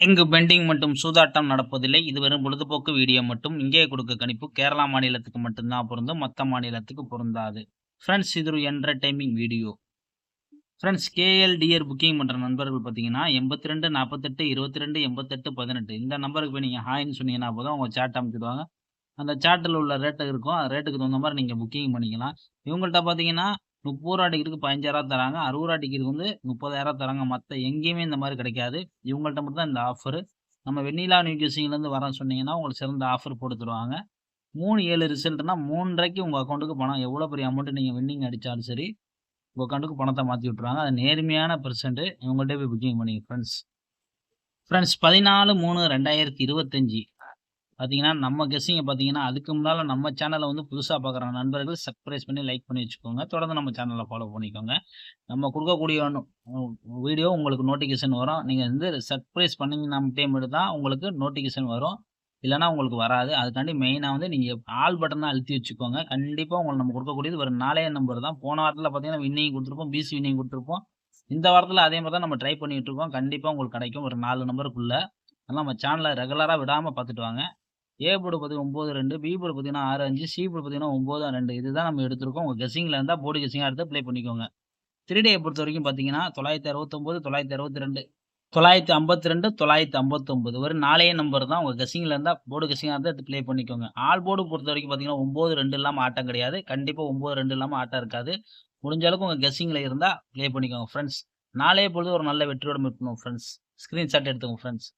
இங்கு பெண்டிங் மற்றும் சூதாட்டம் நடப்பதில்லை. இது வெறும் பொழுதுபோக்கு வீடியோ மட்டும். இங்கே கொடுக்க கணிப்பு கேரளா மாநிலத்துக்கு மட்டும் தான் பொருந்தும். மத்த மாநிலத்துக்கு பொருந்தாது. ஃப்ரெண்ட்ஸ் இது ஒரு entertaining video. Friends KLTR booking பண்ற நண்பர்கள் பார்த்தீங்கன்னா 82 48 22 88 18 இந்த நம்பருக்கு போய் நீங்க ஹாய்ன்னு சொன்னீங்கன்னா போதும் அவங்க சாட் அனுப்பிச்சுடுவாங்க. அந்த சாட்டில உள்ள ரேட் இருக்கும். அந்த ரேட்டுக்கு தகுந்த மாரி நீங்க புக்கிங் பண்ணிக்கலாம். இவங்கள்ட்ட பார்த்தீங்கன்னா 30 ரூவா டிக்கெட்டுக்கு 15,000 தராங்க. 60 ரூவா டிக்கெட்டுக்கு வந்து 30,000 தராங்க. மத்த எங்கேயுமே இந்த மாரி கிடைக்காது. இவங்கள்ட்ட மட்டும் தான் இந்த ஆஃபரு. நம்ம வெண்ணிலா நியூ ஜெர்சியிலேருந்து வரோம்ன்னு சொன்னீங்கன்னா, உங்களுக்கு சிறந்த ஆஃபர் போட்டு தருவாங்க. 3/7 ரிசல்ட்னா 3:30க்கு உங்க அக்கவுண்ட்டுக்கு பணம் எவ்வளோ பெரிய அமௌண்ட் நீங்க வின்னிங் அடிச்சாலும் சரி, உங்க அக்கவுண்ட்டுக்கு பணத்த மாத்தி விட்டுருவாங்க. அது நேர்மையான பெர்சன்ட். இவங்கள்ட்டயே போய் புக்கிங் பண்ணிக்கங்க ஃப்ரெண்ட்ஸ். ஃப்ரெண்ட்ஸ் 14/3/2025 பார்த்தீங்கன்னா, நம்ம கெஸ்ஸிங்க பார்த்தீங்கன்னா, அதுக்கு முன்னால நம்ம சேனல வந்து புதுசா பார்க்குற நண்பர்கள் சப்ஸ்கிரைப் பண்ணி, லைக் பண்ணி வச்சுக்கோங்க. தொடர்ந்து நம்ம சேனல ஃபாலோ பண்ணிக்கோங்க. நம்ம குடுக்கக்கூடிய வீடியோ உங்களுக்கு நோட்டிஃபிகேஷன் வரும். நீங்க வந்து சப்ஸ்கிரைப் பண்ணீங்கன்னா மட்டும் தான் உங்களுக்கு நோட்டிஃபிகேஷன் வரும். இல்லன்னா உங்களுக்கு வராது. அதுக்காண்டி மெயினா வந்து நீங்க ஆல் பட்டன அழுத்தி வச்சுக்கோங்க. கண்டிப்பா உங்களுக்கு நம்ம குடுக்கக்கூடியது ஒரு 4 நம்பர் தான். போன வாரத்தில பார்த்தீங்கன்னா, வின்னிங் குடுத்துருப்போம். பிசி வின்னிங் குடுத்துருப்போம். இந்த வாரத்தில அதே மாரி தான் நம்ம ட்ரை பண்ணிட்டு இருக்கோம். கண்டிப்பா உங்களுக்கு கிடைக்கும். ஒரு 4 நம்பருக்குள்ள. அதனால நம்ம சேனல ரெகுலரா விடாம பார்த்துட்டு வாங்க. ஏ போர்டு பார்த்தீங்கன்னா 9-2, பி போர்டு பார்த்தீங்கன்னா 6-5, சி போர்டு பார்த்தீங்கன்னா 9-2 இதுதான் நம்ம எடுத்திருக்கோம். உங்க கெஸ்ஸிங்ல இருந்தா போர்டு கெஸ்ஸிங்கா எடுத்து ப்ளே பண்ணிக்கோங்க. 3Dய பொறுத்தவரைக்கும் பார்த்தீங்கன்னா 969, 962, 952, 959 ஒரு 4 நம்பர் தான். உங்க கெஸ்ஸிங்ல இருந்தா போர்டு கெஸ்ஸிங்கா இருந்தா எடுத்து ப்ளே பண்ணிக்கோங்க. ஆல் போர்டு பொறுத்தவரைக்கும் பார்த்தீங்கன்னா 9-2 இல்லாம ஆட்டம் கிடையாது. கண்டிப்பா 9-2 இல்லாம ஆட்டம் இருக்காது. முடிஞ்ச அளவுக்கு உங்க கெஸ்ஸிங்ல இருந்தா ப்ளே பண்ணிக்கோங்க ஃபிரெண்ட்ஸ். நாளே பொழுது ஒரு நல்ல வெற்றியோட மீட் பண்ணுவோம் ஃபிரெண்ட்ஸ். ஸ்கிரீன்ஷாட் எடுத்துக்கோங்க ஃபிரெண்ட்ஸ்.